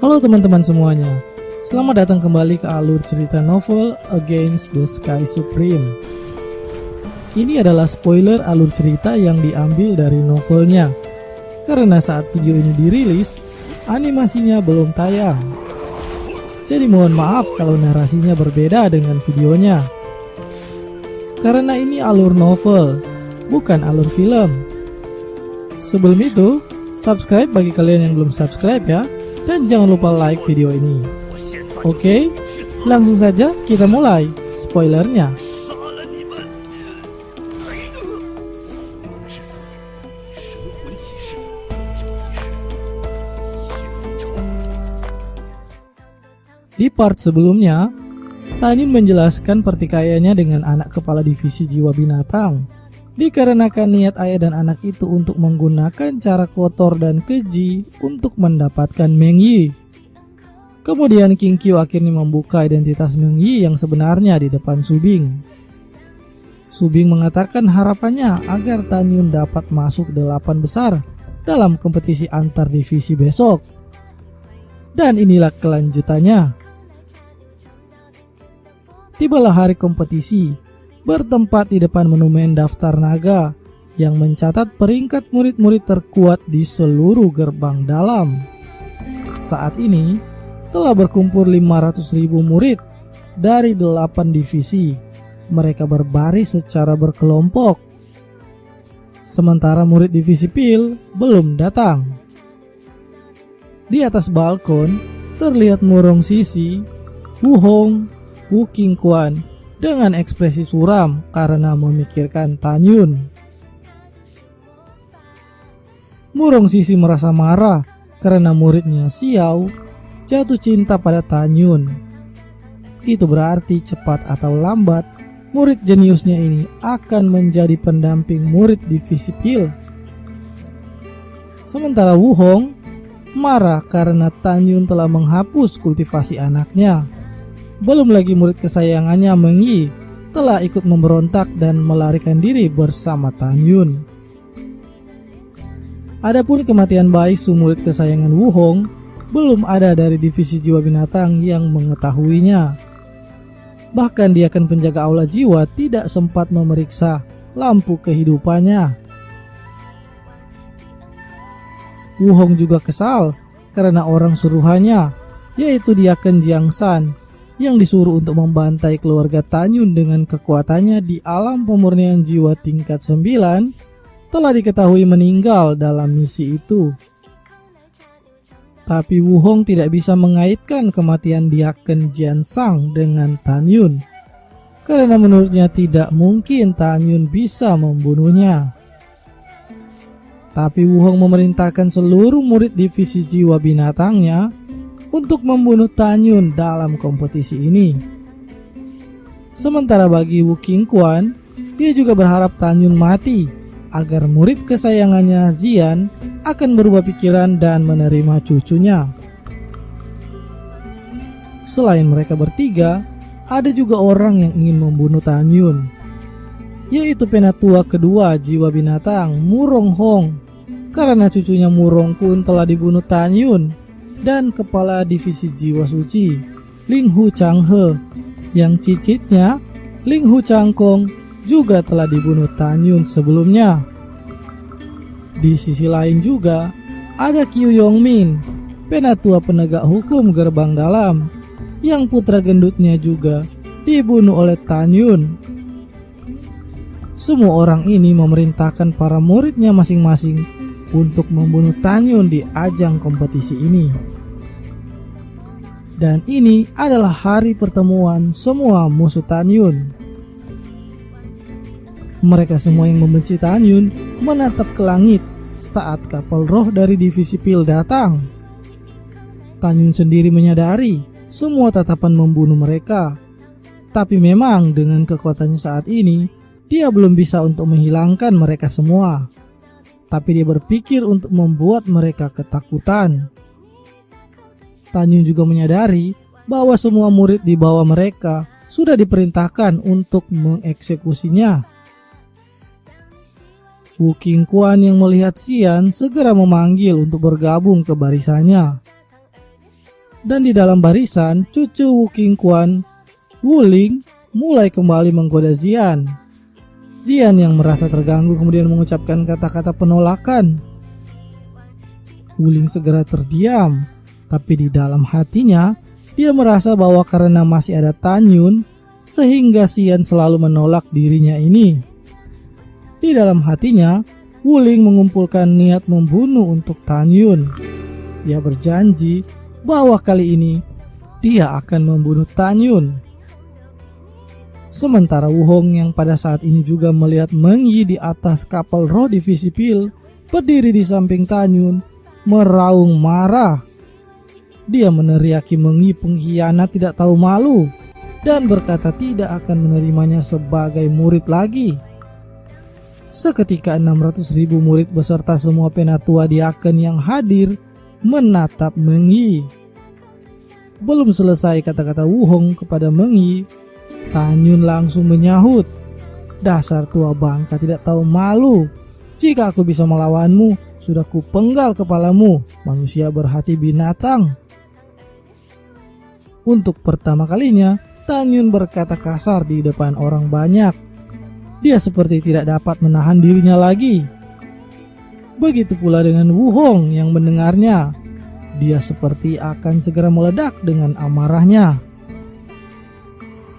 Halo teman-teman semuanya, selamat datang kembali ke alur cerita novel Against the Sky Supreme. Ini adalah spoiler alur cerita yang diambil dari novelnya, karena saat video ini dirilis, animasinya belum tayang. Jadi mohon maaf kalau narasinya berbeda dengan videonya. Karena ini alur novel, bukan alur film. Sebelum itu, subscribe bagi kalian yang belum subscribe ya. Dan jangan lupa like video ini. Oke, langsung saja kita mulai spoilernya. Di part sebelumnya, Tan Yun menjelaskan pertikaiannya dengan anak kepala divisi jiwa binatang. Dikarenakan niat ayah dan anak itu untuk menggunakan cara kotor dan keji untuk mendapatkan Meng Yi. Kemudian King Qiu akhirnya membuka identitas Meng Yi yang sebenarnya di depan Su Bing. Su Bing mengatakan harapannya agar Tan Yun dapat masuk 8 besar dalam kompetisi antar divisi besok. Dan inilah kelanjutannya. Tibalah hari kompetisi. Bertempat di depan monumen daftar naga yang mencatat peringkat murid-murid terkuat di seluruh gerbang dalam. Saat ini telah berkumpul 500.000 murid dari 8 divisi. Mereka berbaris secara berkelompok. Sementara murid divisi Pil belum datang. Di atas balkon terlihat Murong Sisi, Wu Hong, Wu Qingquan dengan ekspresi suram karena memikirkan Tan Yun. Murong Sisi merasa marah karena muridnya Xiao jatuh cinta pada Tan Yun. Itu berarti cepat atau lambat murid jeniusnya ini akan menjadi pendamping murid divisi Pil. Sementara Wu Hong marah karena Tan Yun telah menghapus kultivasi anaknya. Belum lagi murid kesayangannya Meng Yi telah ikut memberontak dan melarikan diri bersama Tan Yun. Adapun kematian Baisu murid kesayangan Wu Hong belum ada dari divisi jiwa binatang yang mengetahuinya. Bahkan dia kan penjaga aula jiwa tidak sempat memeriksa lampu kehidupannya. Wu Hong juga kesal karena orang suruhannya, yaitu Diaken Jiangsan, yang disuruh untuk membantai keluarga Tan Yun dengan kekuatannya di alam pemurnian jiwa tingkat 9 telah diketahui meninggal dalam misi itu. Tapi Wu Hong tidak bisa mengaitkan kematian Diaken Jiansang dengan Tan Yun, karena menurutnya tidak mungkin Tan Yun bisa membunuhnya. Tapi Wu Hong memerintahkan seluruh murid divisi jiwa binatangnya untuk membunuh Tan Yun dalam kompetisi ini. Sementara bagi Wu Qingquan, dia juga berharap Tan Yun mati agar murid kesayangannya Xian akan berubah pikiran dan menerima cucunya. Selain mereka bertiga, ada juga orang yang ingin membunuh Tan Yun, yaitu penatua kedua jiwa binatang Murong Hong, karena cucunya Murong Kun telah dibunuh Tan Yun, dan kepala divisi jiwa suci Ling Hu Changhe yang cicitnya Ling Hu Changkong juga telah dibunuh Tan Yun sebelumnya. Di sisi lain juga ada Qiu Yongmin, penatua penegak hukum gerbang dalam, yang putra gendutnya juga dibunuh oleh Tan Yun. Semua orang ini memerintahkan para muridnya masing-masing untuk membunuh Tan Yun di ajang kompetisi ini. Dan ini adalah hari pertemuan semua musuh Tan Yun. Mereka semua yang membenci Tan Yun menatap ke langit saat kapal roh dari divisi Pil datang. Tan Yun sendiri menyadari semua tatapan membunuh mereka. Tapi memang dengan kekuatannya saat ini, dia belum bisa untuk menghilangkan mereka semua. Tapi dia berpikir untuk membuat mereka ketakutan. Tan Yun juga menyadari bahwa semua murid di bawah mereka sudah diperintahkan untuk mengeksekusinya. Wu Qingquan yang melihat Xian segera memanggil untuk bergabung ke barisannya. Dan di dalam barisan, cucu Wu Qingquan, Wu Ling, mulai kembali menggoda Xian. Xian yang merasa terganggu kemudian mengucapkan kata-kata penolakan. Wu Ling segera terdiam, tapi di dalam hatinya, dia merasa bahwa karena masih ada Tan Yun, sehingga Xian selalu menolak dirinya ini. Di dalam hatinya, Wu Ling mengumpulkan niat membunuh untuk Tan Yun. Dia berjanji bahwa kali ini dia akan membunuh Tan Yun. Sementara Wu Hong yang pada saat ini juga melihat Meng Yi di atas kapal roh divisi Pil berdiri di samping Tan Yun, meraung marah. Dia meneriaki Meng Yi pengkhianat tidak tahu malu dan berkata tidak akan menerimanya sebagai murid lagi. Seketika 600.000 murid beserta semua penatua di Aachen yang hadir menatap Meng Yi. Belum selesai kata-kata Wu Hong kepada Meng Yi, Tan Yun langsung menyahut, "Dasar tua bangka tidak tahu malu. Jika aku bisa melawanmu, sudah kupenggal kepalamu, manusia berhati binatang." Untuk pertama kalinya, Tan Yun berkata kasar di depan orang banyak. Dia seperti tidak dapat menahan dirinya lagi. Begitu pula dengan Wu Hong yang mendengarnya. Dia seperti akan segera meledak dengan amarahnya.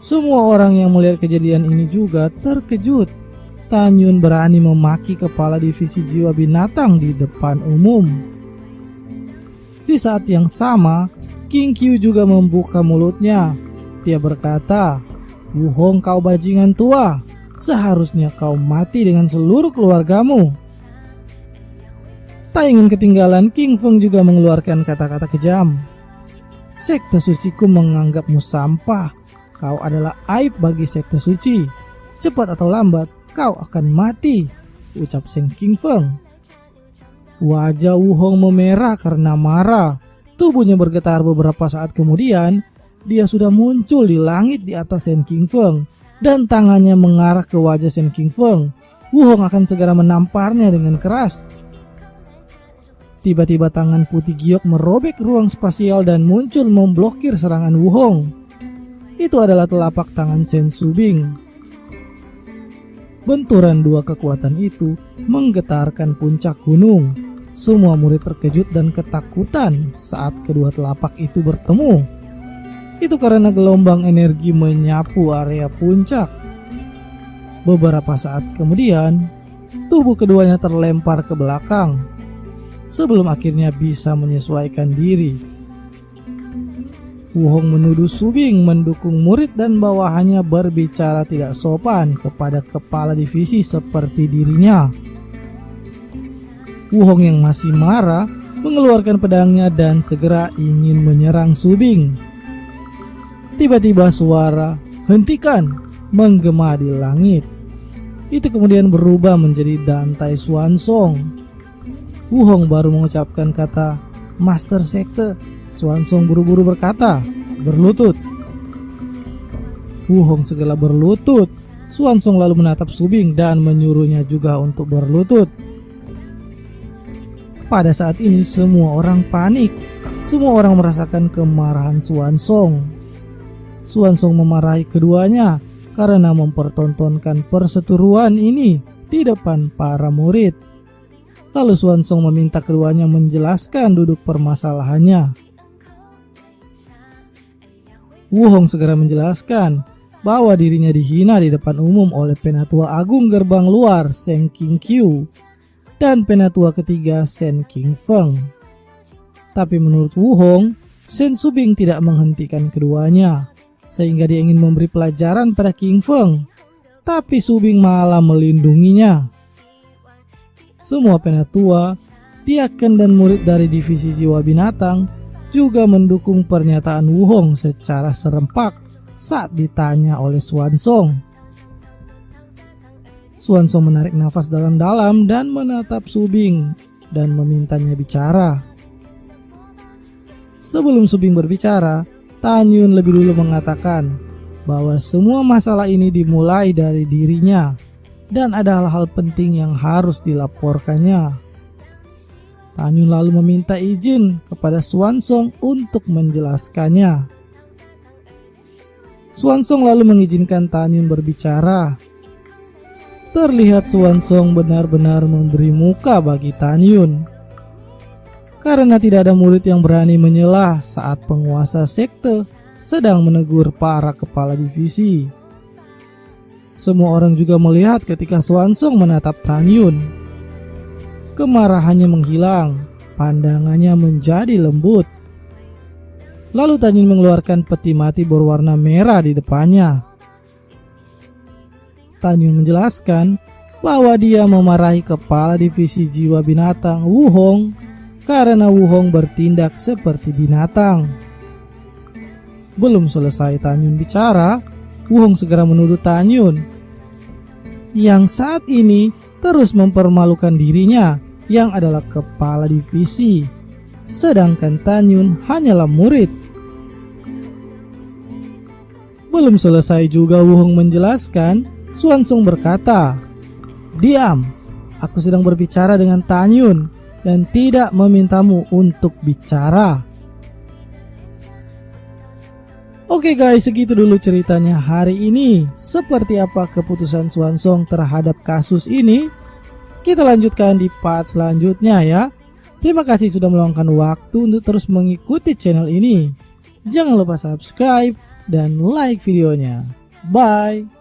Semua orang yang melihat kejadian ini juga terkejut. Tan Yun berani memaki kepala divisi jiwa binatang di depan umum. Di saat yang sama, King Qiu juga membuka mulutnya. Dia berkata, "Wu Hong, kau bajingan tua. Seharusnya kau mati dengan seluruh keluargamu." Tak ingin ketinggalan, King Feng juga mengeluarkan kata-kata kejam. "Sekte suciku menganggapmu sampah. Kau adalah aib bagi sekte suci. Cepat atau lambat, kau akan mati," ucap Seng King Feng. Wajah Wu Hong memerah karena marah. Tubuhnya bergetar beberapa saat kemudian. Dia sudah muncul di langit di atas Seng King Feng dan tangannya mengarah ke wajah Seng King Feng. Wu Hong akan segera menamparnya dengan keras. Tiba-tiba tangan putih giok merobek ruang spasial dan muncul memblokir serangan Wu Hong. Itu adalah telapak tangan Shen Subing. Benturan dua kekuatan itu menggetarkan puncak gunung. Semua murid terkejut dan ketakutan saat kedua telapak itu bertemu. Itu karena gelombang energi menyapu area puncak. Beberapa saat kemudian, tubuh keduanya terlempar ke belakang sebelum akhirnya bisa menyesuaikan diri. Wu Hong menuduh Subing mendukung murid dan bawahannya berbicara tidak sopan kepada kepala divisi seperti dirinya. Wu Hong yang masih marah mengeluarkan pedangnya dan segera ingin menyerang Subing. Tiba-tiba suara "hentikan" menggema di langit. Itu kemudian berubah menjadi dantai Xuanzong. Wu Hong baru mengucapkan kata "Master Sekte", Xuanzong buru-buru berkata, "Berlutut." Wu Hong segera berlutut. Xuanzong lalu menatap Subing dan menyuruhnya juga untuk berlutut. Pada saat ini semua orang panik. Semua orang merasakan kemarahan Xuanzong. Xuanzong memarahi keduanya karena mempertontonkan perseteruan ini di depan para murid. Lalu Xuanzong meminta keduanya menjelaskan duduk permasalahannya. Wu Hong segera menjelaskan bahwa dirinya dihina di depan umum oleh Penatua Agung Gerbang Luar Seng King Qiu dan Penatua ketiga Shen King Feng. Tapi menurut Wu Hong, Shen Subing tidak menghentikan keduanya, sehingga dia ingin memberi pelajaran pada King Feng. Tapi Subing malah melindunginya. Semua penatua, diaken dan murid dari divisi jiwa binatang juga mendukung pernyataan Wu Hong secara serempak saat ditanya oleh Xuanzong. Xuanzong menarik nafas dalam-dalam dan menatap Subing dan memintanya bicara. Sebelum Subing berbicara, Tan Yun lebih dulu mengatakan bahwa semua masalah ini dimulai dari dirinya dan ada hal-hal penting yang harus dilaporkannya. Tan Yun lalu meminta izin kepada Swansong untuk menjelaskannya. Swansong lalu mengizinkan Tan Yun berbicara. Terlihat Swansong benar-benar memberi muka bagi Tan Yun, karena tidak ada murid yang berani menyela saat penguasa sekte sedang menegur para kepala divisi. Semua orang juga melihat ketika Swansong menatap Tan Yun. Kemarahannya menghilang, pandangannya menjadi lembut. Lalu Tan Yun mengeluarkan peti mati berwarna merah di depannya. Tan Yun menjelaskan bahwa dia memarahi kepala divisi jiwa binatang Wu Hong karena Wu Hong bertindak seperti binatang. Belum selesai Tan Yun bicara, Wu Hong segera menuduh Tan Yun yang saat ini terus mempermalukan dirinya yang adalah kepala divisi, sedangkan Tan Yun hanyalah murid. Belum selesai juga Wu Hong menjelaskan, Swansong berkata, "Diam, aku sedang berbicara dengan Tan Yun dan tidak memintamu untuk bicara." Oke guys, segitu dulu ceritanya hari ini. Seperti apa keputusan Swansong terhadap kasus ini? Kita lanjutkan di part selanjutnya ya. Terima kasih sudah meluangkan waktu untuk terus mengikuti channel ini. Jangan lupa subscribe dan like videonya. Bye.